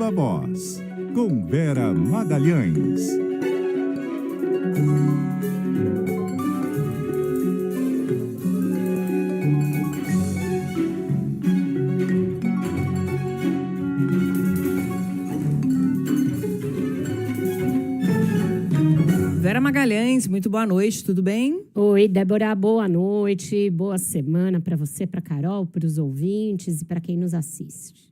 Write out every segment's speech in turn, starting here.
Viva Voz, com Vera Magalhães. Vera Magalhães, muito boa noite, tudo bem? Oi, Débora, boa noite, boa semana para você, para Carol, para os ouvintes e para quem nos assiste.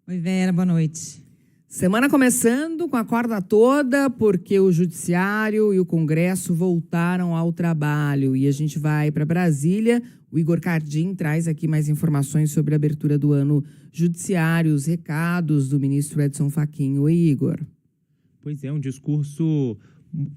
Oi, Vera, boa noite. Semana começando com a corda toda, porque o Judiciário e o Congresso voltaram ao trabalho. E a gente vai para Brasília. O Igor Cardim traz aqui mais informações sobre a abertura do ano judiciário, os recados do ministro Edson Fachin. Oi, Igor. Pois é, um discurso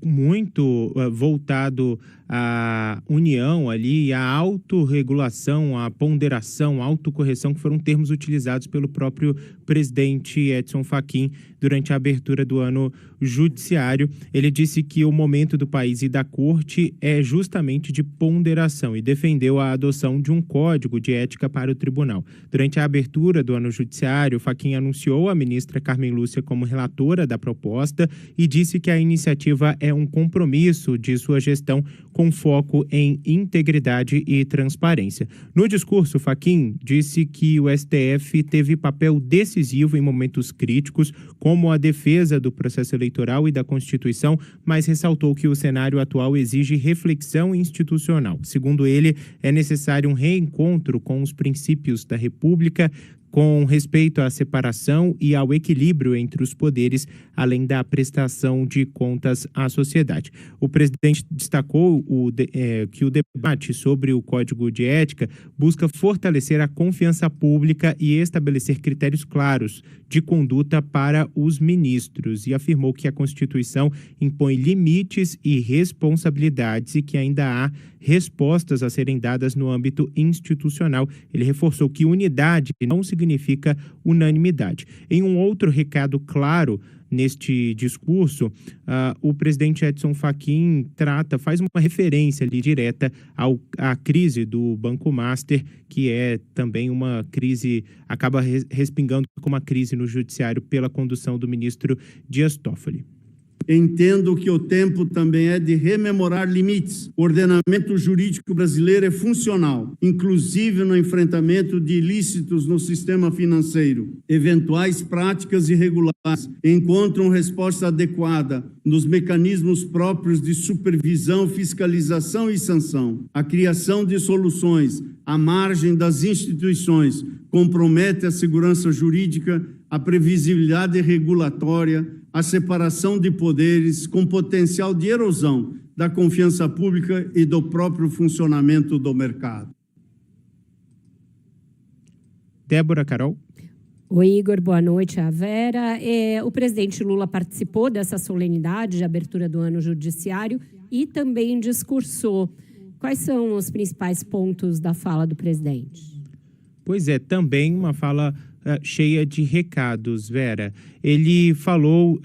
muito voltado à união ali, à autorregulação, à ponderação, à autocorreção, que foram termos utilizados pelo próprio presidente Edson Fachin durante a abertura do ano judiciário. Ele disse que o momento do país e da corte é justamente de ponderação e defendeu a adoção de um código de ética para o tribunal. Durante a abertura do ano judiciário, Fachin anunciou a ministra Carmen Lúcia como relatora da proposta e disse que a iniciativa é um compromisso de sua gestão com foco em integridade e transparência. No discurso, Fachin disse que o STF teve papel decisivo em momentos críticos, como a defesa do processo eleitoral e da Constituição, mas ressaltou que o cenário atual exige reflexão institucional. Segundo ele, é necessário um reencontro com os princípios da República, com respeito à separação e ao equilíbrio entre os poderes, além da prestação de contas à sociedade. O presidente destacou que o debate sobre o Código de Ética busca fortalecer a confiança pública e estabelecer critérios claros de conduta para os ministros, e afirmou que a Constituição impõe limites e responsabilidades e que ainda há respostas a serem dadas no âmbito institucional. Ele reforçou que unidade não significa unanimidade. Em um outro recado claro neste discurso, o presidente Edson Fachin faz uma referência ali direta à crise do Banco Master, que é também uma crise, acaba respingando como uma crise no judiciário pela condução do ministro Dias Toffoli. Entendo que o tempo também é de rememorar limites. O ordenamento jurídico brasileiro é funcional, inclusive no enfrentamento de ilícitos no sistema financeiro. Eventuais práticas irregulares encontram resposta adequada nos mecanismos próprios de supervisão, fiscalização e sanção. A criação de soluções à margem das instituições compromete a segurança jurídica, a previsibilidade regulatória, a separação de poderes com potencial de erosão da confiança pública e do próprio funcionamento do mercado. Débora, Carol. Oi, Igor, boa noite, a Vera. O presidente Lula participou dessa solenidade de abertura do ano judiciário e também discursou. Quais são os principais pontos da fala do presidente? Pois é, também uma fala cheia de recados, Vera. Ele falou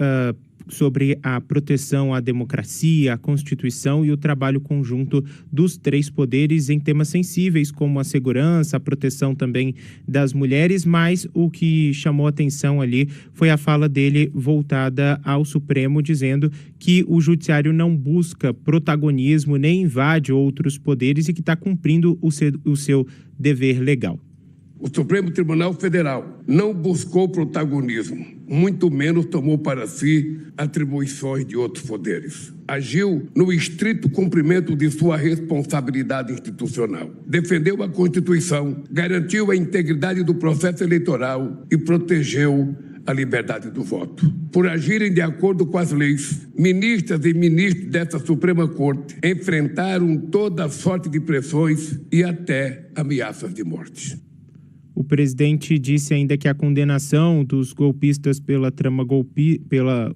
sobre a proteção à democracia, à Constituição e o trabalho conjunto dos três poderes em temas sensíveis, como a segurança, a proteção também das mulheres, mas o que chamou atenção ali foi a fala dele voltada ao Supremo, dizendo que o Judiciário não busca protagonismo nem invade outros poderes e que está cumprindo o seu dever legal. O Supremo Tribunal Federal não buscou protagonismo, muito menos tomou para si atribuições de outros poderes. Agiu no estrito cumprimento de sua responsabilidade institucional. Defendeu a Constituição, garantiu a integridade do processo eleitoral e protegeu a liberdade do voto. Por agirem de acordo com as leis, ministras e ministros dessa Suprema Corte enfrentaram toda sorte de pressões e até ameaças de morte. O presidente disse ainda que a condenação dos golpistas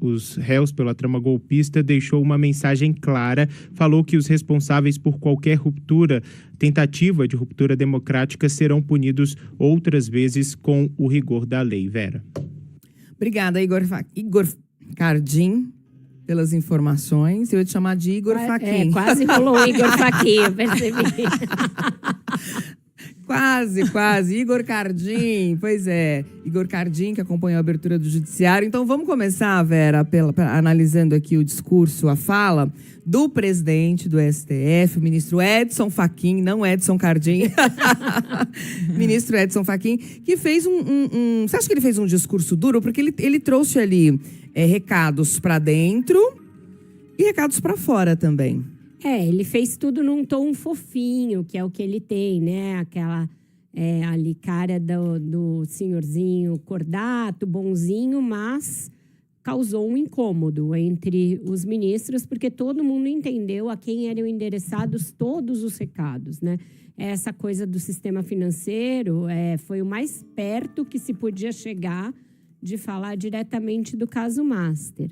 os réus pela trama golpista deixou uma mensagem clara. Falou que os responsáveis por qualquer tentativa de ruptura democrática serão punidos outras vezes com o rigor da lei. Vera. Obrigada, Igor Cardim, pelas informações. Eu ia te chamar de Igor Fachin. Quase rolou o Igor Fachin, eu percebi. Quase. Igor Cardim, pois é. Igor Cardim, que acompanhou a abertura do Judiciário. Então, vamos começar, Vera, analisando aqui o discurso, a fala do presidente do STF, o ministro Edson Fachin, não Edson Cardim. Ministro Edson Fachin, que fez Você acha que ele fez um discurso duro? Porque ele trouxe ali recados para dentro e recados para fora também. Ele fez tudo num tom fofinho, que é o que ele tem, né? Aquela ali cara do senhorzinho cordato, bonzinho, mas causou um incômodo entre os ministros, porque todo mundo entendeu a quem eram endereçados todos os recados, né? Essa coisa do sistema financeiro foi o mais perto que se podia chegar de falar diretamente do caso Master.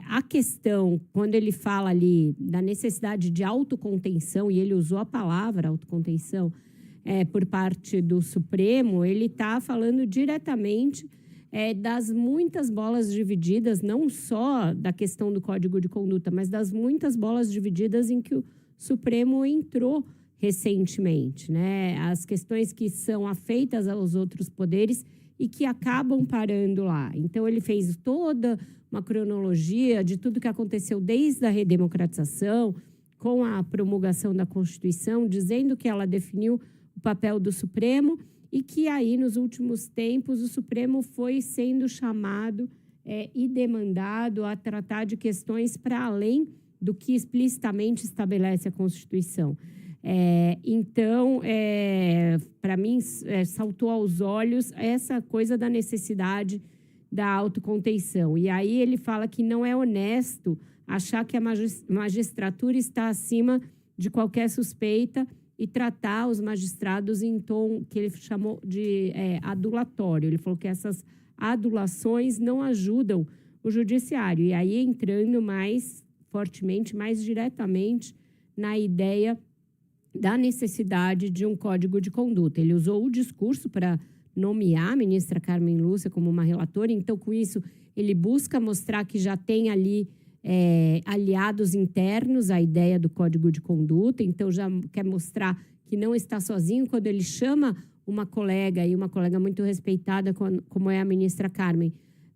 A questão, quando ele fala ali da necessidade de autocontenção, e ele usou a palavra autocontenção por parte do Supremo, ele está falando diretamente das muitas bolas divididas, não só da questão do Código de Conduta, mas das muitas bolas divididas em que o Supremo entrou recentemente, né? As questões que são afeitas aos outros poderes e que acabam parando lá. Então, ele fez toda uma cronologia de tudo que aconteceu desde a redemocratização, com a promulgação da Constituição, dizendo que ela definiu o papel do Supremo e que aí, nos últimos tempos, o Supremo foi sendo chamado e demandado a tratar de questões para além do que explicitamente estabelece a Constituição. Então, para mim, saltou aos olhos essa coisa da necessidade da autocontenção. E aí ele fala que não é honesto achar que a magistratura está acima de qualquer suspeita e tratar os magistrados em tom que ele chamou de adulatório. Ele falou que essas adulações não ajudam o judiciário. E aí entrando mais fortemente, mais diretamente na ideia da necessidade de um código de conduta. Ele usou o discurso para nomear a ministra Carmen Lúcia como uma relatora, então, com isso, ele busca mostrar que já tem ali aliados internos à ideia do código de conduta, então já quer mostrar que não está sozinho quando ele chama uma colega, e uma colega muito respeitada, como é a ministra Carmen,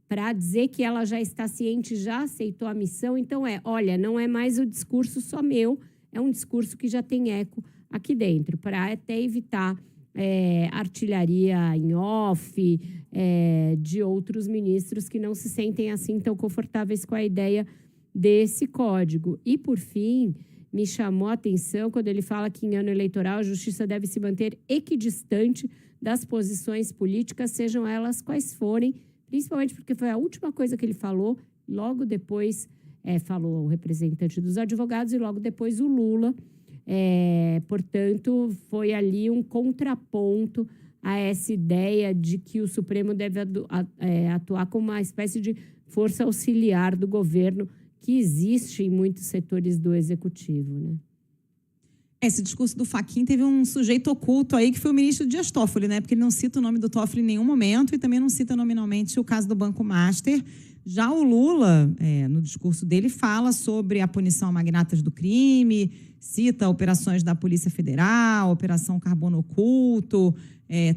para dizer que ela já está ciente, já aceitou a missão. Então, olha, não é mais o discurso só meu, é um discurso que já tem eco aqui dentro, para até evitar artilharia em off de outros ministros que não se sentem assim tão confortáveis com a ideia desse código. E, por fim, me chamou a atenção quando ele fala que em ano eleitoral a justiça deve se manter equidistante das posições políticas, sejam elas quais forem, principalmente porque foi a última coisa que ele falou, logo depois falou o representante dos advogados e logo depois o Lula. Portanto, foi ali um contraponto a essa ideia de que o Supremo deve atuar como uma espécie de força auxiliar do governo que existe em muitos setores do executivo, né? Esse discurso do Fachin teve um sujeito oculto aí, que foi o ministro Dias Toffoli, né? Porque ele não cita o nome do Toffoli em nenhum momento e também não cita nominalmente o caso do Banco Master. Já o Lula, no discurso dele, fala sobre a punição a magnatas do crime, cita operações da Polícia Federal, Operação Carbono Oculto,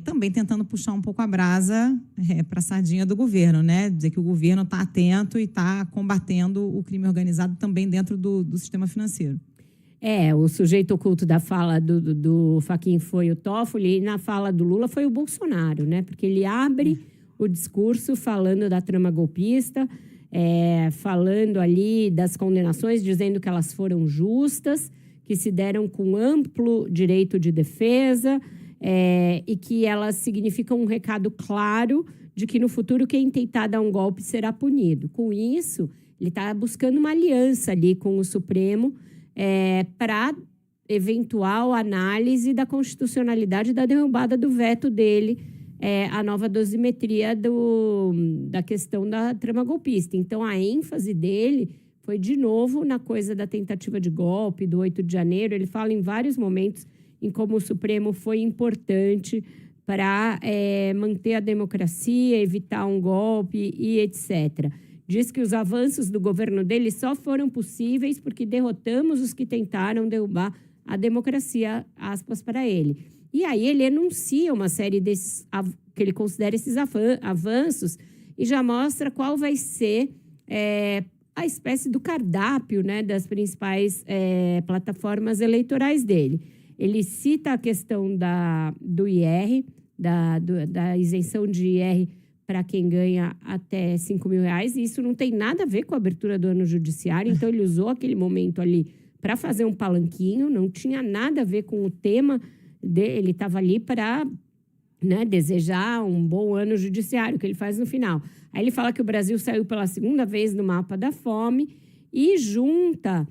também tentando puxar um pouco a brasa para a sardinha do governo, né? Dizer que o governo está atento e está combatendo o crime organizado também dentro do sistema financeiro. O sujeito oculto da fala do Fachin foi o Toffoli e na fala do Lula foi o Bolsonaro, né? Porque ele abre o discurso falando da trama golpista, falando ali das condenações, dizendo que elas foram justas, que se deram com amplo direito de defesa e que elas significam um recado claro de que no futuro quem tentar dar um golpe será punido. Com isso, ele está buscando uma aliança ali com o Supremo para eventual análise da constitucionalidade da derrubada do veto dele, a nova dosimetria da questão da trama golpista. Então, a ênfase dele foi, de novo, na coisa da tentativa de golpe do 8 de janeiro. Ele fala em vários momentos em como o Supremo foi importante para manter a democracia, evitar um golpe e etc. Diz que os avanços do governo dele só foram possíveis porque derrotamos os que tentaram derrubar a democracia, aspas para ele. E aí ele enuncia uma série desses, que ele considera esses avanços e já mostra qual vai ser a espécie do cardápio, né, das principais plataformas eleitorais dele. Ele cita a questão do IR, da isenção de IR para quem ganha até R$5.000, e isso não tem nada a ver com a abertura do ano judiciário, então ele usou aquele momento ali para fazer um palanquinho, não tinha nada a ver com o tema dele, ele estava ali para, né, desejar um bom ano judiciário, que ele faz no final. Aí ele fala que o Brasil saiu pela segunda vez no mapa da fome e junta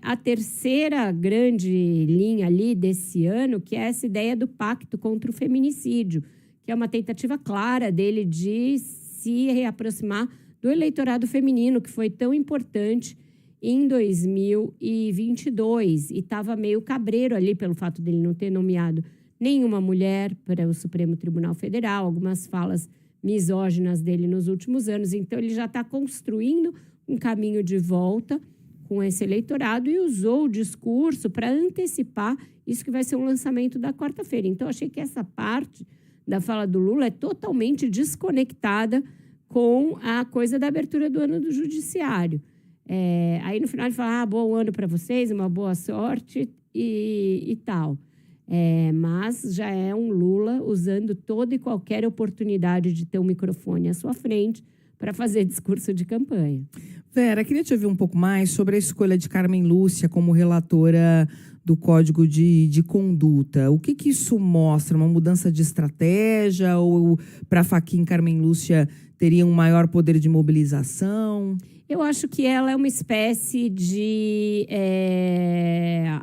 a terceira grande linha ali desse ano, que é essa ideia do pacto contra o feminicídio, que é uma tentativa clara dele de se reaproximar do eleitorado feminino, que foi tão importante em 2022. E estava meio cabreiro ali pelo fato dele não ter nomeado nenhuma mulher para o Supremo Tribunal Federal, algumas falas misóginas dele nos últimos anos. Então, ele já está construindo um caminho de volta com esse eleitorado e usou o discurso para antecipar isso que vai ser um lançamento da quarta-feira. Então, achei que essa parte da fala do Lula é totalmente desconectada com a coisa da abertura do ano do judiciário. Aí, no final, ele fala, bom ano para vocês, uma boa sorte e tal. Mas já é um Lula usando toda e qualquer oportunidade de ter um microfone à sua frente para fazer discurso de campanha. Vera, queria te ouvir um pouco mais sobre a escolha de Carmen Lúcia como relatora do Código de Conduta. O que isso mostra? Uma mudança de estratégia? Ou para Fachin, Carmen Lúcia teria um maior poder de mobilização? Eu acho que ela é uma espécie de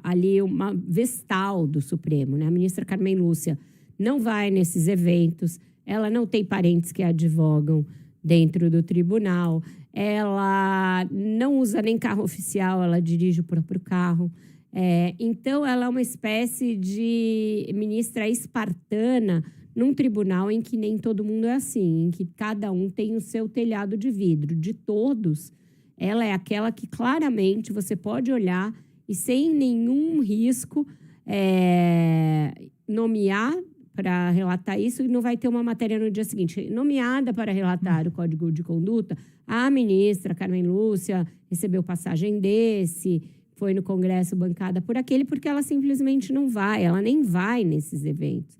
ali uma vestal do Supremo, né? A ministra Carmen Lúcia não vai nesses eventos, ela não tem parentes que advogam dentro do tribunal, ela não usa nem carro oficial, ela dirige o próprio carro. Então, ela é uma espécie de ministra espartana num tribunal em que nem todo mundo é assim, em que cada um tem o seu telhado de vidro. De todos, ela é aquela que claramente você pode olhar e sem nenhum risco nomear para relatar isso, e não vai ter uma matéria no dia seguinte. Nomeada para relatar o Código de Conduta, a ministra Carmen Lúcia recebeu passagem desse, foi no Congresso bancada por aquele, porque ela simplesmente não vai, ela nem vai nesses eventos.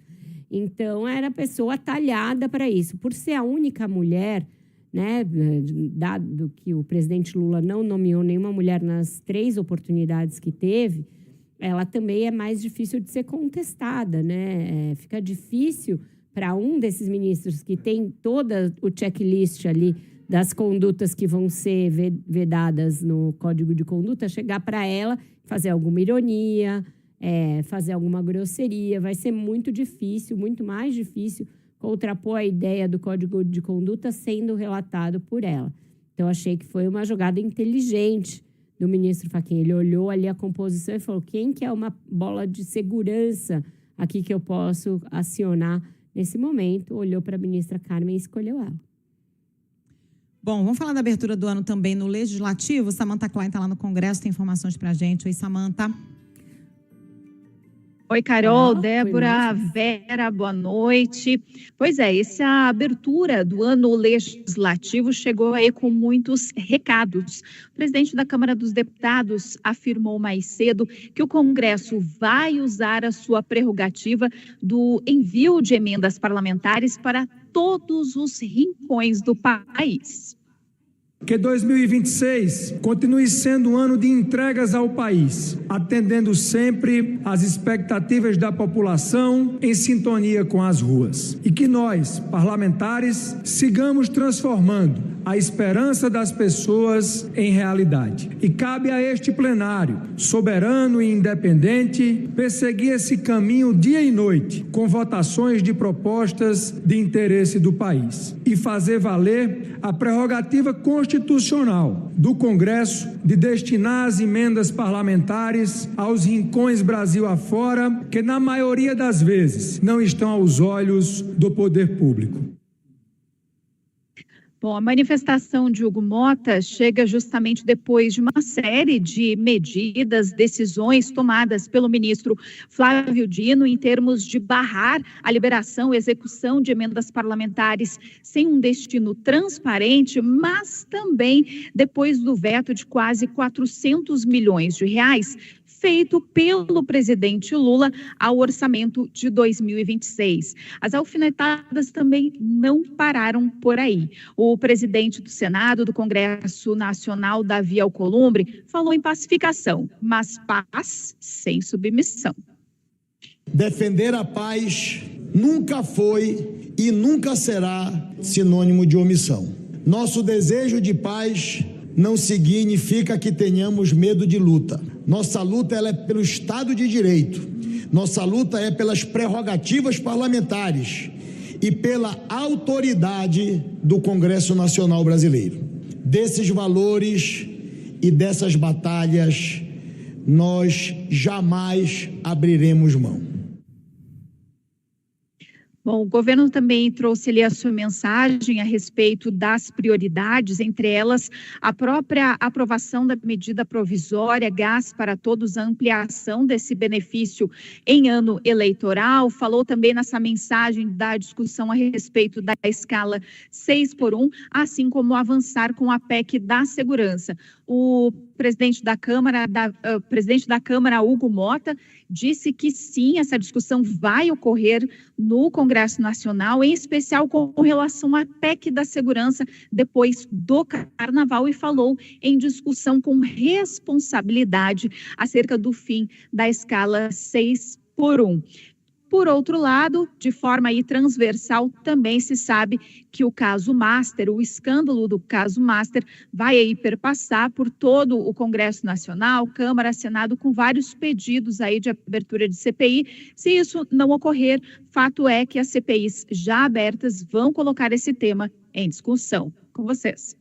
Então, era a pessoa talhada para isso. Por ser a única mulher, né, dado que o presidente Lula não nomeou nenhuma mulher nas 3 oportunidades que teve, ela também é mais difícil de ser contestada, né? Fica difícil para um desses ministros que tem todo o checklist ali das condutas que vão ser vedadas no Código de Conduta, chegar para ela, fazer alguma ironia, fazer alguma grosseria. Vai ser muito difícil, muito mais difícil, contrapor a ideia do Código de Conduta sendo relatado por ela. Então, achei que foi uma jogada inteligente do ministro Fachin. Ele olhou ali a composição e falou, quem que é uma bola de segurança aqui que eu posso acionar nesse momento? Olhou para a ministra Carmen e escolheu ela. Bom, vamos falar da abertura do ano também no Legislativo. Samantha Klein está lá no Congresso, tem informações para a gente. Oi, Samantha. Oi, Carol, Débora, Vera, boa noite. Pois é, essa abertura do ano legislativo chegou aí com muitos recados. O presidente da Câmara dos Deputados afirmou mais cedo que o Congresso vai usar a sua prerrogativa do envio de emendas parlamentares para todos os rincões do país. Que 2026 continue sendo um ano de entregas ao país, atendendo sempre às expectativas da população em sintonia com as ruas. E que nós, parlamentares, sigamos transformando a esperança das pessoas em realidade. E cabe a este plenário, soberano e independente, perseguir esse caminho dia e noite, com votações de propostas de interesse do país. E fazer valer a prerrogativa constitucional do Congresso de destinar as emendas parlamentares aos rincões Brasil afora, que na maioria das vezes não estão aos olhos do poder público. Bom, a manifestação de Hugo Motta chega justamente depois de uma série de medidas, decisões tomadas pelo ministro Flávio Dino em termos de barrar a liberação e execução de emendas parlamentares sem um destino transparente, mas também depois do veto de quase 400 milhões de reais feito pelo presidente Lula ao orçamento de 2026. As alfinetadas também não pararam por aí. O presidente do Senado, do Congresso Nacional, Davi Alcolumbre, falou em pacificação, mas paz sem submissão. Defender a paz nunca foi e nunca será sinônimo de omissão. Nosso desejo de paz não significa que tenhamos medo de luta. Nossa luta ela é pelo Estado de Direito. Nossa luta é pelas prerrogativas parlamentares e pela autoridade do Congresso Nacional Brasileiro. Desses valores e dessas batalhas, nós jamais abriremos mão. Bom, o governo também trouxe ali a sua mensagem a respeito das prioridades, entre elas a própria aprovação da medida provisória Gás para Todos, a ampliação desse benefício em ano eleitoral. Falou também nessa mensagem da discussão a respeito da escala 6x1, assim como avançar com a PEC da segurança. O presidente da Câmara, Hugo Motta, disse que sim, essa discussão vai ocorrer no Congresso Nacional, em especial com relação à PEC da segurança depois do Carnaval, e falou em discussão com responsabilidade acerca do fim da escala 6x1. Por outro lado, de forma aí transversal, também se sabe que o caso Master, o escândalo do caso Master, vai aí perpassar por todo o Congresso Nacional, Câmara, Senado, com vários pedidos aí de abertura de CPI. Se isso não ocorrer, fato é que as CPIs já abertas vão colocar esse tema em discussão. Com vocês.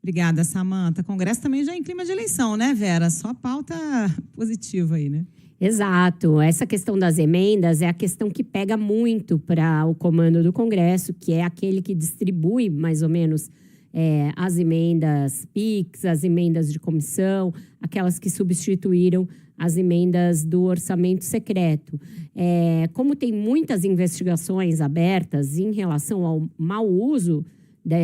Obrigada, Samanta. Congresso também já em clima de eleição, né, Vera? Só pauta positiva aí, né? Exato. Essa questão das emendas é a questão que pega muito para o comando do Congresso, que é aquele que distribui, mais ou menos, as emendas PIX, as emendas de comissão, aquelas que substituíram as emendas do orçamento secreto. Como tem muitas investigações abertas em relação ao mau uso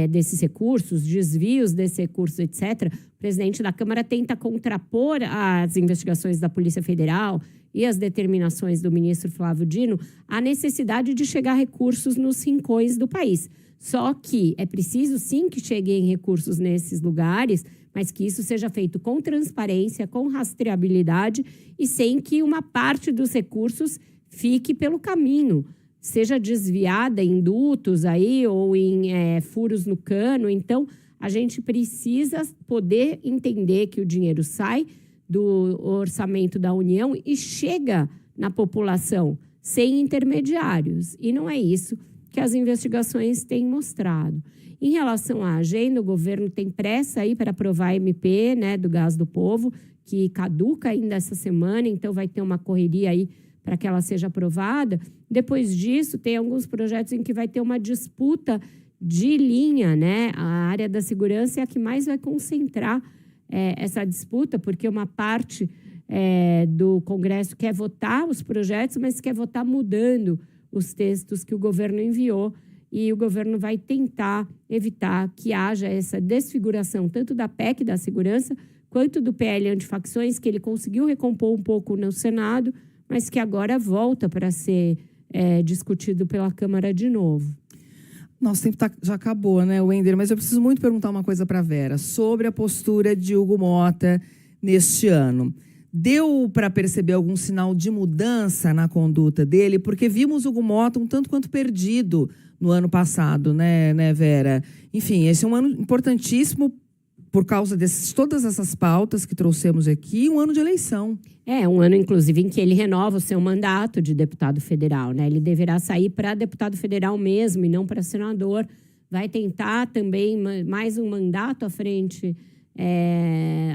desses recursos, desvios desses recursos, etc., o presidente da Câmara tenta contrapor as investigações da Polícia Federal e as determinações do ministro Flávio Dino à necessidade de chegar recursos nos rincões do país. Só que é preciso, sim, que cheguem recursos nesses lugares, mas que isso seja feito com transparência, com rastreabilidade e sem que uma parte dos recursos fique pelo caminho, seja desviada em dutos aí ou em furos no cano. Então, a gente precisa poder entender que o dinheiro sai do orçamento da União e chega na população sem intermediários. E não é isso que as investigações têm mostrado. Em relação à agenda, o governo tem pressa aí para aprovar a MP, né, do Gás do Povo, que caduca ainda essa semana, então vai ter uma correria aí para que ela seja aprovada. Depois disso, tem alguns projetos em que vai ter uma disputa de linha, né? A área da segurança é a que mais vai concentrar essa disputa, porque uma parte do Congresso quer votar os projetos, mas quer votar mudando os textos que o governo enviou, e o governo vai tentar evitar que haja essa desfiguração tanto da PEC da segurança quanto do PL antifacções, que ele conseguiu recompor um pouco no Senado, mas que agora volta para ser discutido pela Câmara de novo. Nosso tempo já acabou, né, Wender? Mas eu preciso muito perguntar uma coisa para a Vera sobre a postura de Hugo Motta neste ano. Deu para perceber algum sinal de mudança na conduta dele? Porque vimos Hugo Motta um tanto quanto perdido no ano passado, né, Vera? Enfim, esse é um ano importantíssimo por causa de todas essas pautas que trouxemos aqui, um ano de eleição. É um ano, inclusive, em que ele renova o seu mandato de deputado federal, né? Ele deverá sair para deputado federal mesmo e não para senador. Vai tentar também mais um mandato à frente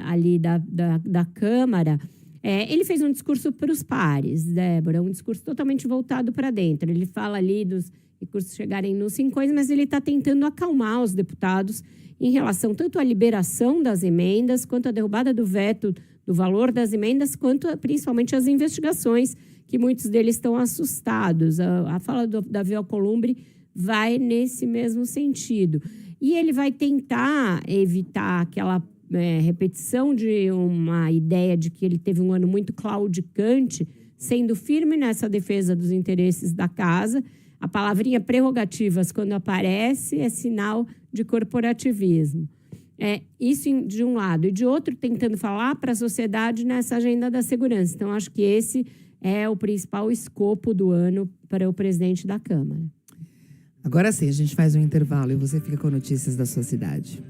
ali da Câmara. Ele fez um discurso para os pares, Débora, um discurso totalmente voltado para dentro. Ele fala ali dos recursos chegarem nos rincões, mas ele está tentando acalmar os deputados em relação tanto à liberação das emendas, quanto à derrubada do veto do valor das emendas, quanto principalmente às investigações, que muitos deles estão assustados. A fala do Davi Alcolumbre vai nesse mesmo sentido. E ele vai tentar evitar aquela repetição de uma ideia de que ele teve um ano muito claudicante, sendo firme nessa defesa dos interesses da casa. A palavrinha prerrogativas, quando aparece, é sinal de corporativismo. Isso de um lado. E de outro, tentando falar para a sociedade nessa agenda da segurança. Então, acho que esse é o principal escopo do ano para o presidente da Câmara. Agora sim, a gente faz um intervalo e você fica com notícias da sua cidade.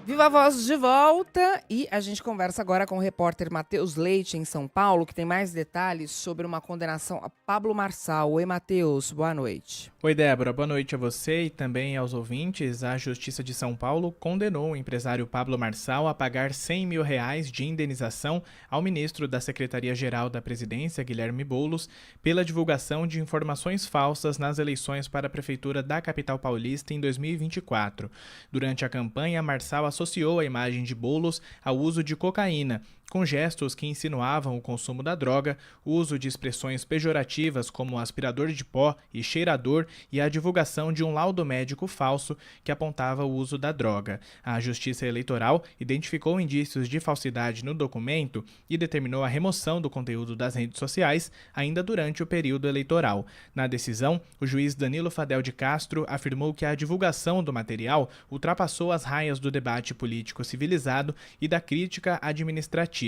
Viva a Voz de volta e a gente conversa agora com o repórter Matheus Leite, em São Paulo, que tem mais detalhes sobre uma condenação a Pablo Marçal. Oi, Matheus, boa noite. Oi, Débora, boa noite a você e também aos ouvintes. A Justiça de São Paulo condenou o empresário Pablo Marçal a pagar R$100 mil de indenização ao ministro da Secretaria-Geral da Presidência, Guilherme Boulos, pela divulgação de informações falsas nas eleições para a Prefeitura da capital paulista em 2024. Durante a campanha, Marçal associou a imagem de Boulos ao uso de cocaína, com gestos que insinuavam o consumo da droga, o uso de expressões pejorativas como aspirador de pó e cheirador e a divulgação de um laudo médico falso que apontava o uso da droga. A Justiça Eleitoral identificou indícios de falsidade no documento e determinou a remoção do conteúdo das redes sociais ainda durante o período eleitoral. Na decisão, o juiz Danilo Fadel de Castro afirmou que a divulgação do material ultrapassou as raias do debate político civilizado e da crítica administrativa.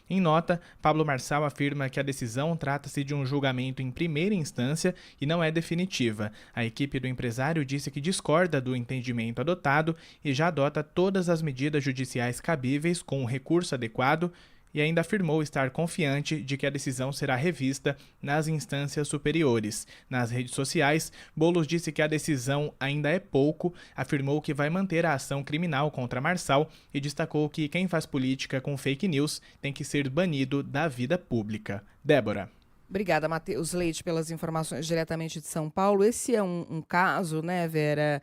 Em nota, Pablo Marçal afirma que a decisão trata-se de um julgamento em primeira instância e não é definitiva. A equipe do empresário disse que discorda do entendimento adotado e já adota todas as medidas judiciais cabíveis com um recurso adequado, e ainda afirmou estar confiante de que a decisão será revista nas instâncias superiores. Nas redes sociais, Boulos disse que a decisão ainda é pouco, afirmou que vai manter a ação criminal contra Marçal e destacou que quem faz política com fake news tem que ser banido da vida pública. Débora. Obrigada, Matheus Leite, pelas informações diretamente de São Paulo. Esse é um caso, né, Vera,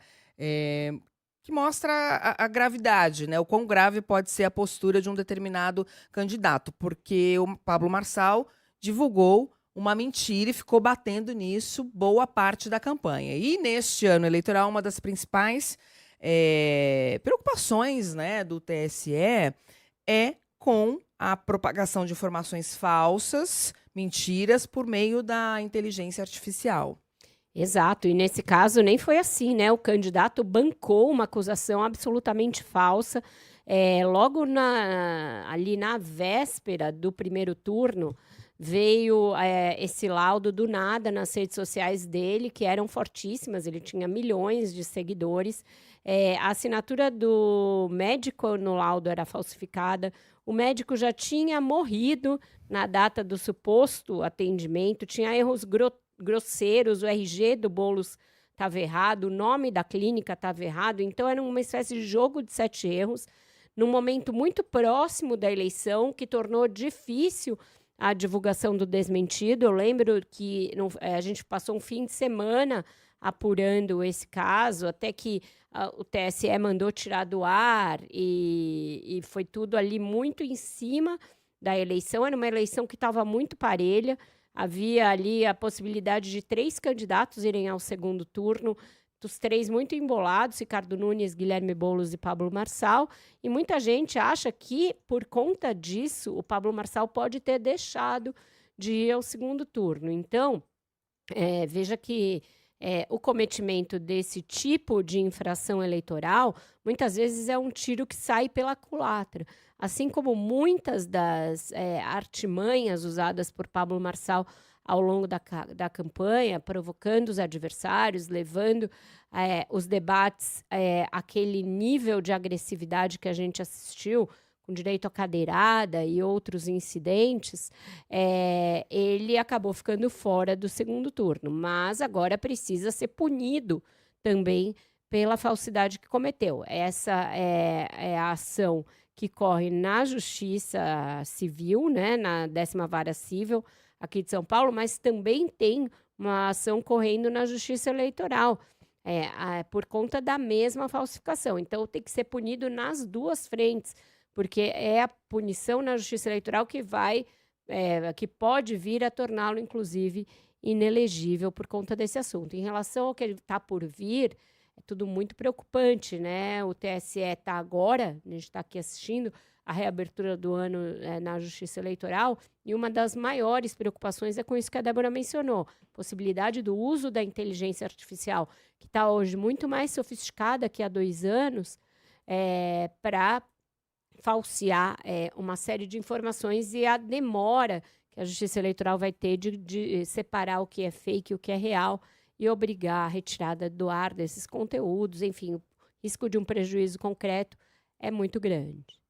que mostra a gravidade, né? O quão grave pode ser a postura de um determinado candidato, porque o Pablo Marçal divulgou uma mentira e ficou batendo nisso boa parte da campanha. E neste ano eleitoral, uma das principais preocupações, né, do TSE é com a propagação de informações falsas, mentiras, por meio da inteligência artificial. Exato, e nesse caso nem foi assim, né? O candidato bancou uma acusação absolutamente falsa. Logo ali na véspera do primeiro turno, veio esse laudo do nada nas redes sociais dele, que eram fortíssimas, ele tinha milhões de seguidores. A assinatura do médico no laudo era falsificada, o médico já tinha morrido na data do suposto atendimento, tinha erros grosseiros, o RG do Boulos estava errado, o nome da clínica estava errado, então era uma espécie de jogo de 7 erros, num momento muito próximo da eleição, que tornou difícil a divulgação do desmentido. Eu lembro que a gente passou um fim de semana apurando esse caso, até que o TSE mandou tirar do ar, e foi tudo ali muito em cima da eleição. Era uma eleição que estava muito parelha, havia ali a possibilidade de 3 candidatos irem ao segundo turno, dos 3 muito embolados, Ricardo Nunes, Guilherme Boulos e Pablo Marçal, e muita gente acha que, por conta disso, o Pablo Marçal pode ter deixado de ir ao segundo turno. Então, veja que o cometimento desse tipo de infração eleitoral, muitas vezes é um tiro que sai pela culatra. Assim como muitas das artimanhas usadas por Pablo Marçal ao longo da campanha, provocando os adversários, levando os debates àquele nível de agressividade que a gente assistiu, com direito à cadeirada e outros incidentes, ele acabou ficando fora do segundo turno. Mas agora precisa ser punido também pela falsidade que cometeu. Essa é a ação que corre na Justiça Civil, né, na 10ª Vara Civil aqui de São Paulo, mas também tem uma ação correndo na Justiça Eleitoral, por conta da mesma falsificação. Então, tem que ser punido nas duas frentes, porque é a punição na Justiça Eleitoral que pode vir a torná-lo, inclusive, inelegível por conta desse assunto. Em relação ao que ele está por vir, é tudo muito preocupante, né? O TSE está agora, a gente está aqui assistindo a reabertura do ano na Justiça Eleitoral, e uma das maiores preocupações é com isso que a Débora mencionou, possibilidade do uso da inteligência artificial, que está hoje muito mais sofisticada que há 2 anos, para falsear uma série de informações, e a demora que a Justiça Eleitoral vai ter de separar o que é fake e o que é real e obrigar a retirada do ar desses conteúdos. Enfim, o risco de um prejuízo concreto é muito grande.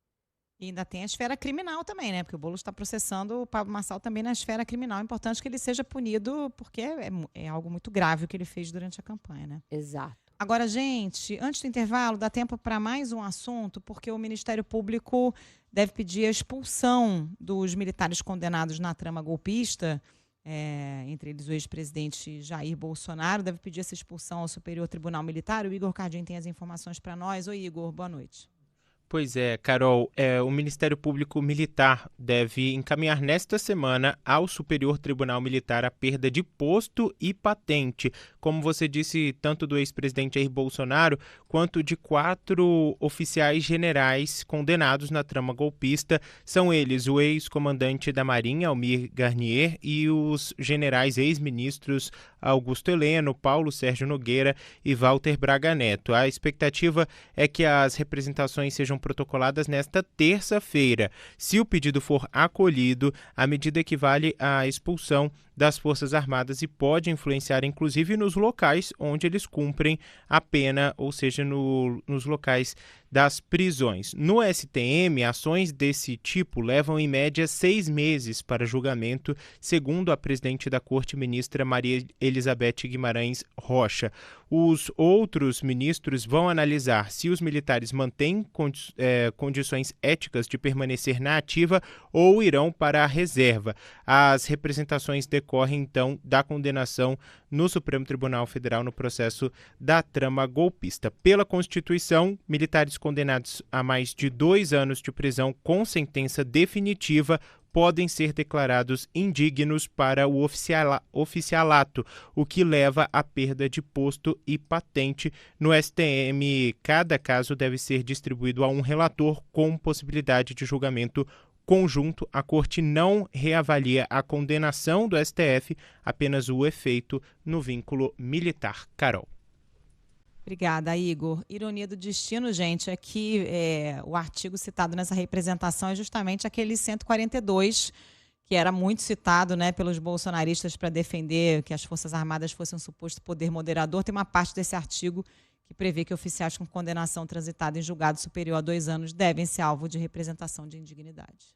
E ainda tem a esfera criminal também, né? Porque o Boulos está processando o Pablo Marçal também na esfera criminal. É importante que ele seja punido, porque é algo muito grave o que ele fez durante a campanha, né? Exato. Agora, gente, antes do intervalo, dá tempo para mais um assunto, porque o Ministério Público deve pedir a expulsão dos militares condenados na trama golpista, entre eles o ex-presidente Jair Bolsonaro, deve pedir essa expulsão ao Superior Tribunal Militar. O Igor Cardim tem as informações para nós. Oi, Igor, boa noite. Pois é, Carol, o Ministério Público Militar deve encaminhar nesta semana ao Superior Tribunal Militar a perda de posto e patente, como você disse, tanto do ex-presidente Jair Bolsonaro quanto de 4 oficiais generais condenados na trama golpista. São eles o ex-comandante da Marinha, Almir Garnier, e os generais ex-ministros Augusto Heleno, Paulo Sérgio Nogueira e Walter Braga Neto. A expectativa é que as representações sejam protocoladas nesta terça-feira. Se o pedido for acolhido, a medida equivale à expulsão das Forças Armadas e pode influenciar, inclusive, nos locais onde eles cumprem a pena, ou seja, nos locais das prisões. No STM, ações desse tipo levam, em média, 6 meses para julgamento, segundo a presidente da Corte, ministra Maria Elizabeth Guimarães Rocha. Os outros ministros vão analisar se os militares mantêm condições éticas de permanecer na ativa ou irão para a reserva. As representações decorrem, então, da condenação no Supremo Tribunal Federal no processo da trama golpista. Pela Constituição, militares condenados a mais de 2 anos de prisão com sentença definitiva podem ser declarados indignos para o oficialato, o que leva à perda de posto e patente. No STM, cada caso deve ser distribuído a um relator com possibilidade de julgamento conjunto. A Corte não reavalia a condenação do STF, apenas o efeito no vínculo militar. Carol. Obrigada, Igor. Ironia do destino, gente, é que o artigo citado nessa representação é justamente aquele 142, que era muito citado, né, pelos bolsonaristas para defender que as Forças Armadas fossem um suposto poder moderador. Tem uma parte desse artigo que prevê que oficiais com condenação transitada em julgado superior a 2 anos devem ser alvo de representação de indignidade.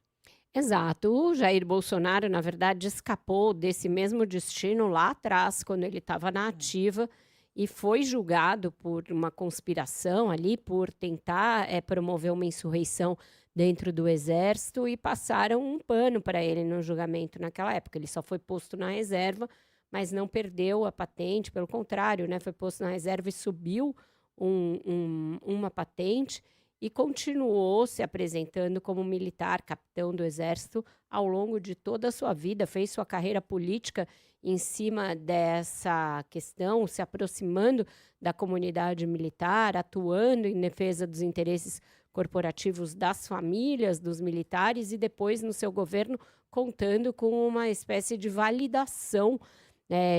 Exato. O Jair Bolsonaro, na verdade, escapou desse mesmo destino lá atrás, quando ele estava na ativa, e foi julgado por uma conspiração ali, por tentar promover uma insurreição dentro do Exército, e passaram um pano para ele no julgamento naquela época. Ele só foi posto na reserva, mas não perdeu a patente, pelo contrário, né, foi posto na reserva e subiu uma patente e continuou se apresentando como militar, capitão do Exército, ao longo de toda a sua vida, fez sua carreira política em cima dessa questão, se aproximando da comunidade militar, atuando em defesa dos interesses corporativos das famílias dos militares e depois, no seu governo, contando com uma espécie de validação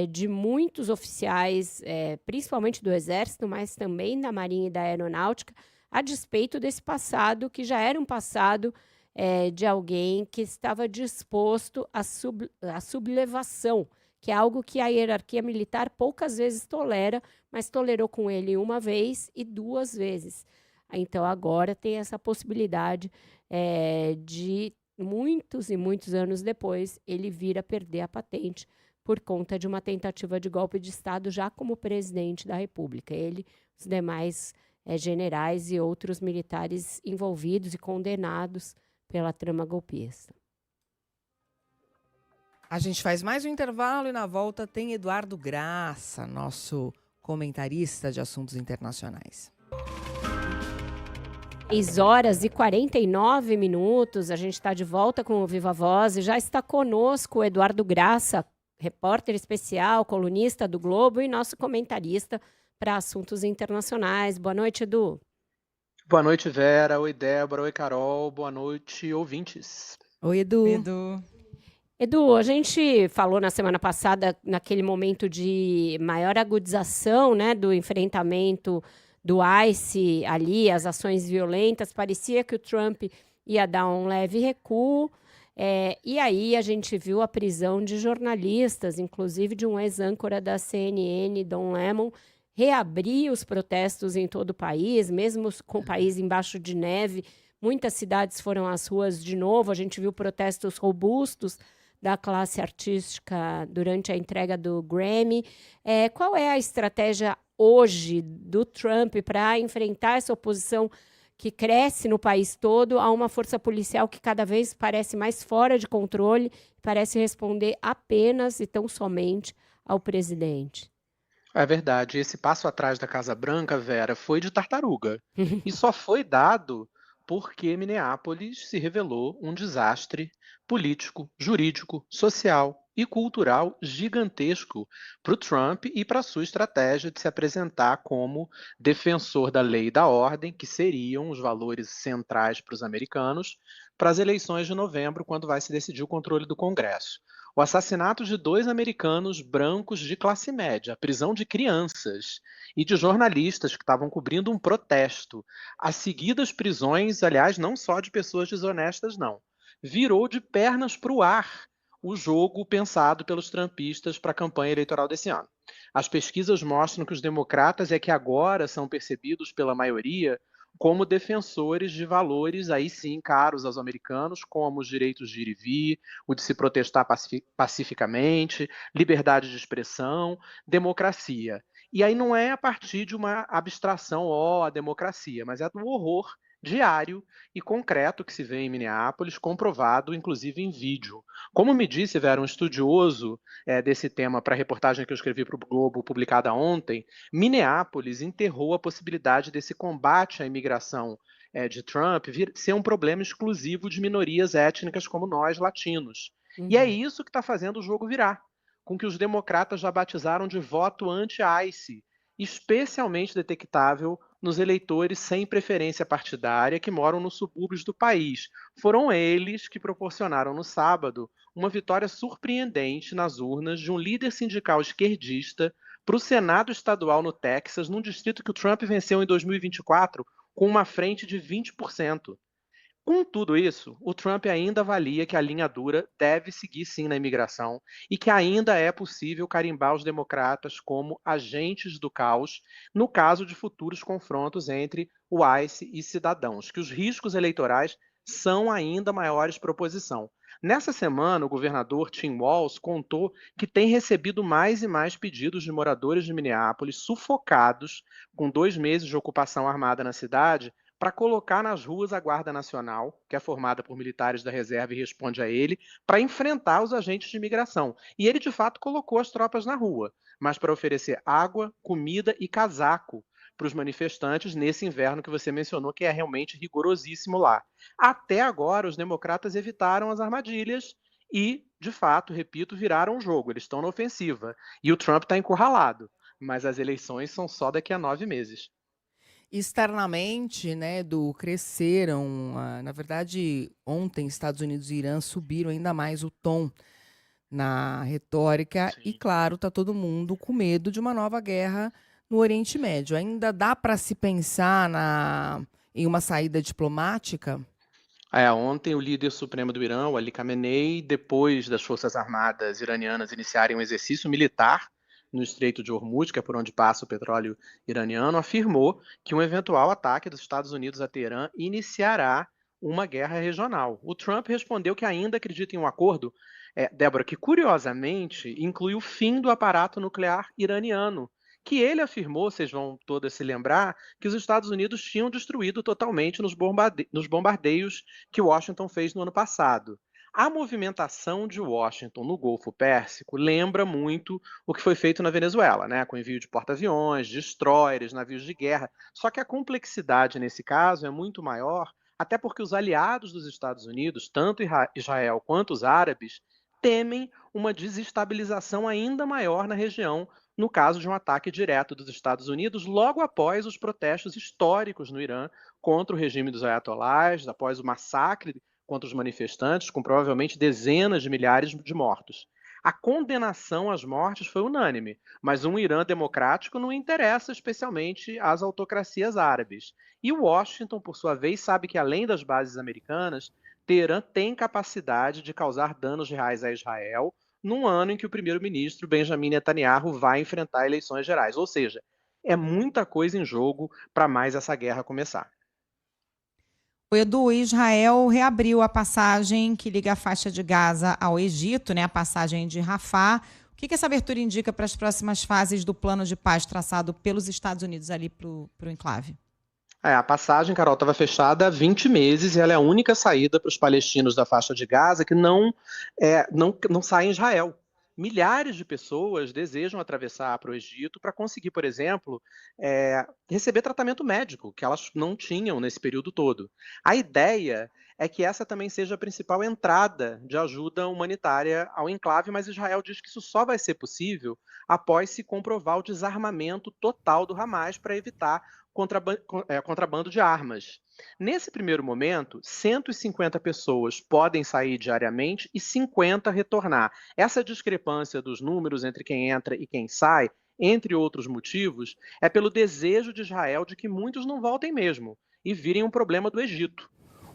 de muitos oficiais, principalmente do Exército, mas também da Marinha e da Aeronáutica, a despeito desse passado, que já era um passado de alguém que estava disposto à sublevação, que é algo que a hierarquia militar poucas vezes tolera, mas tolerou com ele uma vez e 2 vezes. Então, agora tem essa possibilidade de, muitos e muitos anos depois, ele vir a perder a patente por conta de uma tentativa de golpe de Estado já como presidente da República. Ele, os demais generais e outros militares envolvidos e condenados pela trama golpista. A gente faz mais um intervalo e na volta tem Eduardo Graça, nosso comentarista de assuntos internacionais. 6h49, a gente está de volta com o Viva Voz e já está conosco o Eduardo Graça, repórter especial, colunista do Globo e nosso comentarista para assuntos internacionais. Boa noite, Edu. Boa noite, Vera. Oi, Débora. Oi, Carol. Boa noite, ouvintes. Oi, Edu. Edu, a gente falou na semana passada, naquele momento de maior agudização, né, do enfrentamento do ICE ali, as ações violentas, parecia que o Trump ia dar um leve recuo, e aí a gente viu a prisão de jornalistas, inclusive de um ex-âncora da CNN, Don Lemon, reabrir os protestos em todo o país, mesmo com o país embaixo de neve, muitas cidades foram às ruas de novo, a gente viu protestos robustos da classe artística durante a entrega do Grammy. Qual é a estratégia hoje do Trump para enfrentar essa oposição que cresce no país todo a uma força policial que cada vez parece mais fora de controle, parece responder apenas e tão somente ao presidente? É verdade. Esse passo atrás da Casa Branca, Vera, foi de tartaruga. E só foi dado porque Minneapolis se revelou um desastre político, jurídico, social e cultural gigantesco para o Trump e para a sua estratégia de se apresentar como defensor da lei e da ordem, que seriam os valores centrais para os americanos, para as eleições de novembro, quando vai se decidir o controle do Congresso. O assassinato de 2 americanos brancos de classe média, a prisão de crianças e de jornalistas que estavam cobrindo um protesto, as seguidas prisões, aliás, não só de pessoas desonestas, não. Virou de pernas para o ar o jogo pensado pelos trumpistas para a campanha eleitoral desse ano. As pesquisas mostram que os democratas é que agora são percebidos pela maioria como defensores de valores, aí sim, caros aos americanos, como os direitos de ir e vir, o de se protestar pacificamente, liberdade de expressão, democracia. E aí não é a partir de uma abstração, a democracia, mas é do horror diário e concreto que se vê em Minneapolis, comprovado inclusive em vídeo. Como me disse, Vera, um estudioso desse tema para a reportagem que eu escrevi para o Globo, publicada ontem, Minneapolis enterrou a possibilidade desse combate à imigração de Trump ser um problema exclusivo de minorias étnicas como nós, latinos. E é isso que está fazendo o jogo virar, com que os democratas já batizaram de voto anti-ICE, especialmente detectável nos eleitores sem preferência partidária que moram nos subúrbios do país. Foram eles que proporcionaram no sábado uma vitória surpreendente nas urnas de um líder sindical esquerdista para o Senado estadual no Texas, num distrito que o Trump venceu em 2024 com uma frente de 20%. Com tudo isso, o Trump ainda avalia que a linha dura deve seguir sim na imigração e que ainda é possível carimbar os democratas como agentes do caos no caso de futuros confrontos entre o ICE e cidadãos, que os riscos eleitorais são ainda maiores para a oposição. Nessa semana, o governador Tim Walz contou que tem recebido mais e mais pedidos de moradores de Minneapolis sufocados com 2 meses de ocupação armada na cidade para colocar nas ruas a Guarda Nacional, que é formada por militares da reserva e responde a ele, para enfrentar os agentes de imigração. E ele, de fato, colocou as tropas na rua, mas para oferecer água, comida e casaco para os manifestantes nesse inverno que você mencionou, que é realmente rigorosíssimo lá. Até agora, os democratas evitaram as armadilhas e, de fato, repito, viraram o jogo. Eles estão na ofensiva. E o Trump está encurralado. Mas as eleições são só daqui a 9 meses. Externamente, né, cresceram, na verdade, ontem Estados Unidos e Irã subiram ainda mais o tom na retórica. Sim. E, claro, está todo mundo com medo de uma nova guerra no Oriente Médio. Ainda dá para se pensar em uma saída diplomática? Ontem o líder supremo do Irã, o Ali Khamenei, depois das Forças Armadas iranianas iniciarem um exercício militar no Estreito de Hormuz, que é por onde passa o petróleo iraniano, afirmou que um eventual ataque dos Estados Unidos a Teherã iniciará uma guerra regional. O Trump respondeu que ainda acredita em um acordo, Débora, que curiosamente inclui o fim do aparato nuclear iraniano, que ele afirmou, vocês vão todas se lembrar, que os Estados Unidos tinham destruído totalmente nos bombardeios que Washington fez no ano passado. A movimentação de Washington no Golfo Pérsico lembra muito o que foi feito na Venezuela, né? Com envio de porta-aviões, destroyers, navios de guerra. Só que a complexidade nesse caso é muito maior, até porque os aliados dos Estados Unidos, tanto Israel quanto os árabes, temem uma desestabilização ainda maior na região, no caso de um ataque direto dos Estados Unidos, logo após os protestos históricos no Irã contra o regime dos ayatolás, após o massacre contra os manifestantes, com provavelmente dezenas de milhares de mortos. A condenação às mortes foi unânime, mas um Irã democrático não interessa especialmente às autocracias árabes. E Washington, por sua vez, sabe que além das bases americanas, Teherã tem capacidade de causar danos reais a Israel num ano em que o primeiro-ministro Benjamin Netanyahu vai enfrentar eleições gerais. Ou seja, é muita coisa em jogo para mais essa guerra começar. O Edu, Israel reabriu a passagem que liga a faixa de Gaza ao Egito, né, a passagem de Rafah. O que essa abertura indica para as próximas fases do plano de paz traçado pelos Estados Unidos ali para o enclave? A passagem, Carol, estava fechada há 20 meses e ela é a única saída para os palestinos da faixa de Gaza que não saem em Israel. Milhares de pessoas desejam atravessar para o Egito para conseguir, por exemplo, receber tratamento médico, que elas não tinham nesse período todo. A ideia é que essa também seja a principal entrada de ajuda humanitária ao enclave, mas Israel diz que isso só vai ser possível após se comprovar o desarmamento total do Hamas para evitar contrabando de armas. Nesse primeiro momento, 150 pessoas podem sair diariamente e 50 retornar. Essa discrepância dos números entre quem entra e quem sai, entre outros motivos, é pelo desejo de Israel de que muitos não voltem mesmo e virem um problema do Egito.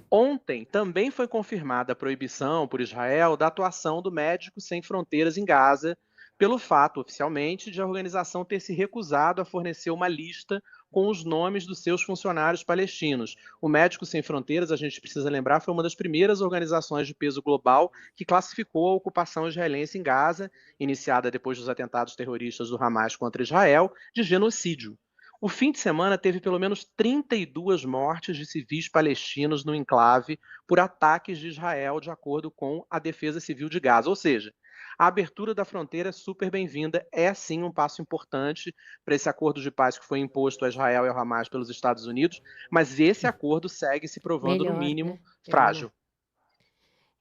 Ontem também foi confirmada a proibição por Israel da atuação do Médicos Sem Fronteiras em Gaza, pelo fato, oficialmente, de a organização ter se recusado a fornecer uma lista com os nomes dos seus funcionários palestinos. O Médicos Sem Fronteiras, a gente precisa lembrar, foi uma das primeiras organizações de peso global que classificou a ocupação israelense em Gaza, iniciada depois dos atentados terroristas do Hamas contra Israel, de genocídio. O fim de semana teve pelo menos 32 mortes de civis palestinos no enclave por ataques de Israel, de acordo com a Defesa Civil de Gaza. Ou seja, a abertura da fronteira é super bem-vinda, é sim um passo importante para esse acordo de paz que foi imposto a Israel e ao Hamas pelos Estados Unidos, mas esse acordo segue se provando, no mínimo, frágil.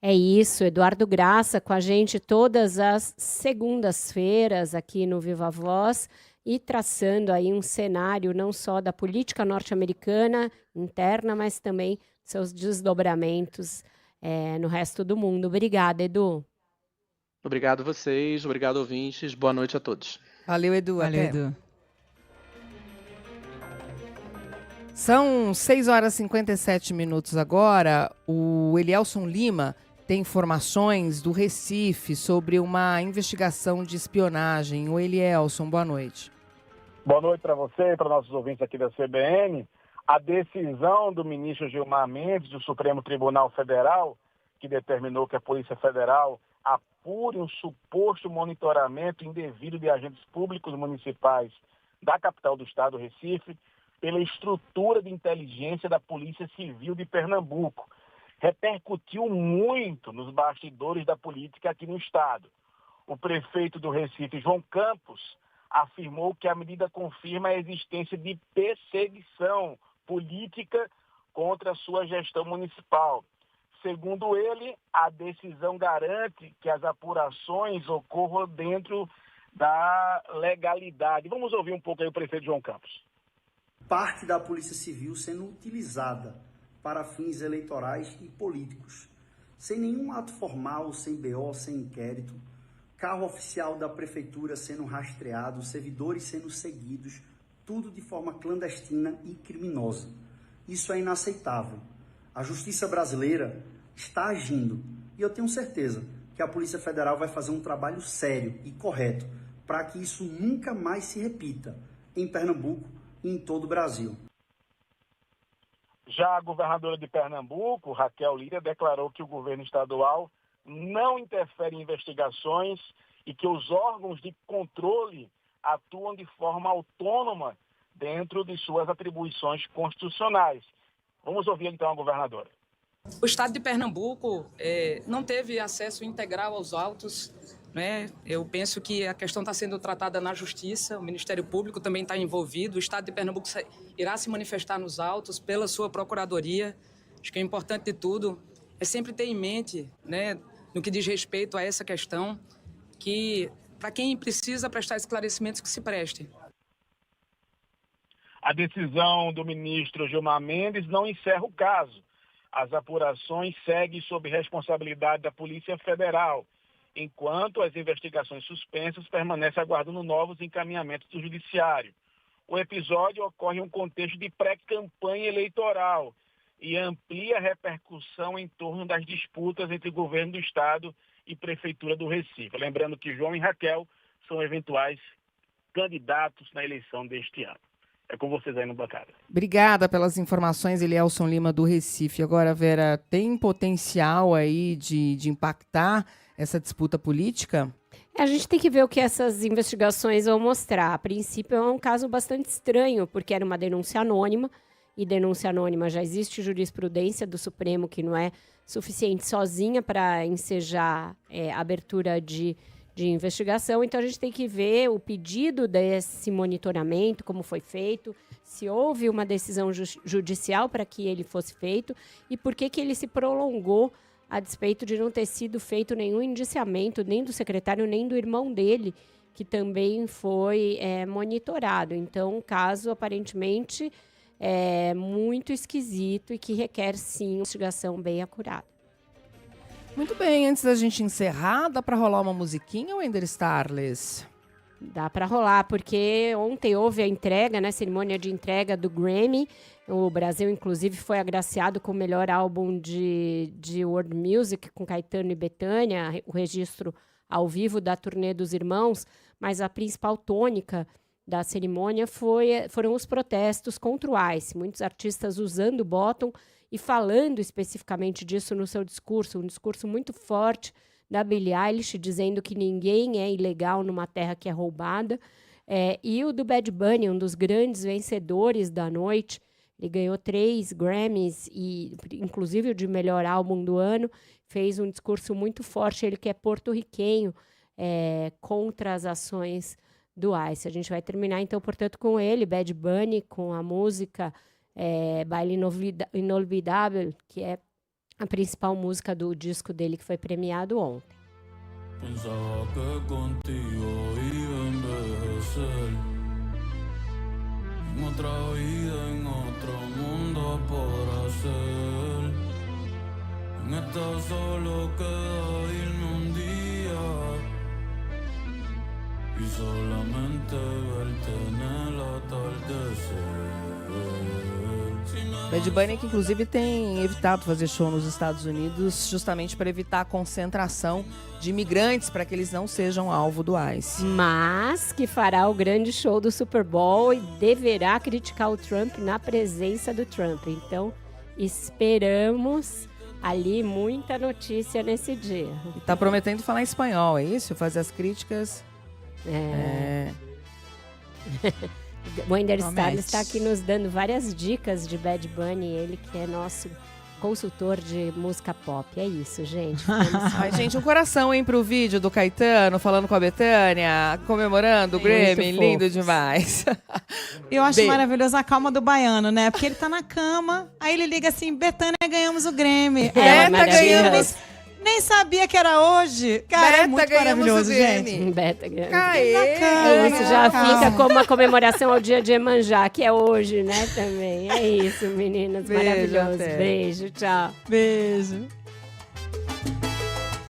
É isso, Eduardo Graça com a gente todas as segundas-feiras aqui no Viva Voz e traçando aí um cenário não só da política norte-americana interna, mas também seus desdobramentos no resto do mundo. Obrigada, Edu. Obrigado vocês, obrigado ouvintes, boa noite a todos. Valeu, Edu. Valeu, até. Edu. São 6h57 agora. O Elielson Lima tem informações do Recife sobre uma investigação de espionagem. O Elielson, boa noite. Boa noite para você e para nossos ouvintes aqui da CBN. A decisão do ministro Gilmar Mendes, do Supremo Tribunal Federal, que determinou que a Polícia Federal apure um suposto monitoramento indevido de agentes públicos municipais da capital do estado, Recife, pela estrutura de inteligência da Polícia Civil de Pernambuco. Repercutiu muito nos bastidores da política aqui no estado. O prefeito do Recife, João Campos, afirmou que a medida confirma a existência de perseguição política contra a sua gestão municipal. Segundo ele, a decisão garante que as apurações ocorram dentro da legalidade. Vamos ouvir um pouco aí o prefeito João Campos. Parte da Polícia Civil sendo utilizada para fins eleitorais e políticos, sem nenhum ato formal, sem BO, sem inquérito, carro oficial da prefeitura sendo rastreado, servidores sendo seguidos, tudo de forma clandestina e criminosa. Isso é inaceitável. A justiça brasileira está agindo e eu tenho certeza que a Polícia Federal vai fazer um trabalho sério e correto para que isso nunca mais se repita em Pernambuco e em todo o Brasil. Já a governadora de Pernambuco, Raquel Lira, declarou que o governo estadual não interfere em investigações e que os órgãos de controle atuam de forma autônoma dentro de suas atribuições constitucionais. Vamos ouvir então a governadora. O Estado de Pernambuco não teve acesso integral aos autos, né? Eu penso que a questão está sendo tratada na Justiça, o Ministério Público também está envolvido, o Estado de Pernambuco irá se manifestar nos autos pela sua Procuradoria. Acho que é importante de tudo é sempre ter em mente, né, no que diz respeito a essa questão, que para quem precisa prestar esclarecimentos, que se preste. A decisão do ministro Gilmar Mendes não encerra o caso. As apurações seguem sob responsabilidade da Polícia Federal, enquanto as investigações suspensas permanecem aguardando novos encaminhamentos do Judiciário. O episódio ocorre em um contexto de pré-campanha eleitoral e amplia a repercussão em torno das disputas entre o governo do Estado e Prefeitura do Recife. Lembrando que João e Raquel são eventuais candidatos na eleição deste ano. É com vocês aí no bancada. Obrigada pelas informações, Elielson Lima, do Recife. Agora, Vera, tem potencial aí de impactar essa disputa política? A gente tem que ver o que essas investigações vão mostrar. A princípio, é um caso bastante estranho, porque era uma denúncia anônima, e denúncia anônima já existe jurisprudência do Supremo que não é suficiente sozinha para ensejar a abertura de investigação. Então, a gente tem que ver o pedido desse monitoramento, como foi feito, se houve uma decisão judicial para que ele fosse feito e por que ele se prolongou a despeito de não ter sido feito nenhum indiciamento, nem do secretário, nem do irmão dele, que também foi monitorado. Então, um caso, aparentemente, muito esquisito e que requer, sim, uma investigação bem acurada. Muito bem, antes da gente encerrar, dá para rolar uma musiquinha, Wender Starles? Dá para rolar, porque ontem houve a entrega, né, cerimônia de entrega do Grammy. O Brasil, inclusive, foi agraciado com o melhor álbum de World Music, com Caetano e Bethânia, o registro ao vivo da turnê dos Irmãos, mas a principal tônica da cerimônia foram os protestos contra o ICE. Muitos artistas usando o bottom e falando especificamente disso no seu discurso, um discurso muito forte da Billie Eilish, dizendo que ninguém é ilegal numa terra que é roubada. E o do Bad Bunny, um dos grandes vencedores da noite, ele ganhou 3 Grammys, e inclusive o de melhor álbum do ano, fez um discurso muito forte, ele que é porto-riquenho, contra as ações do ICE. A gente vai terminar, então, portanto, com ele, Bad Bunny, com a música Baile Inolvidável, que é a principal música do disco dele, que foi premiado ontem. Pensaba que contigo iba a envejecer en otra vida, en otro mundo por hacer. En esta solo queda irme un día y solamente verte en el atardecer. Bad Bunny, que inclusive tem evitado fazer show nos Estados Unidos justamente para evitar a concentração de imigrantes, para que eles não sejam alvo do ICE. Mas que fará o grande show do Super Bowl e deverá criticar o Trump na presença do Trump. Então, esperamos ali muita notícia nesse dia. E tá prometendo falar espanhol, é isso? Fazer as críticas. O Wender Starles está aqui nos dando várias dicas de Bad Bunny, ele que é nosso consultor de música pop. É isso, gente. Ai, gente, um coração, hein, pro vídeo do Caetano falando com a Bethânia, comemorando o Grammy, lindo demais. Eu acho maravilhoso a calma do baiano, né? Porque ele tá na cama, aí ele liga assim, Bethânia, ganhamos o Grammy. Ganhamos. Nem sabia que era hoje. Cara, é muito maravilhoso, gente. Beta ganhamos. Isso já fica como uma comemoração ao dia de Iemanjá, que é hoje, né, também. É isso, meninas. Beijo, maravilhoso. até. Beijo, tchau. Beijo.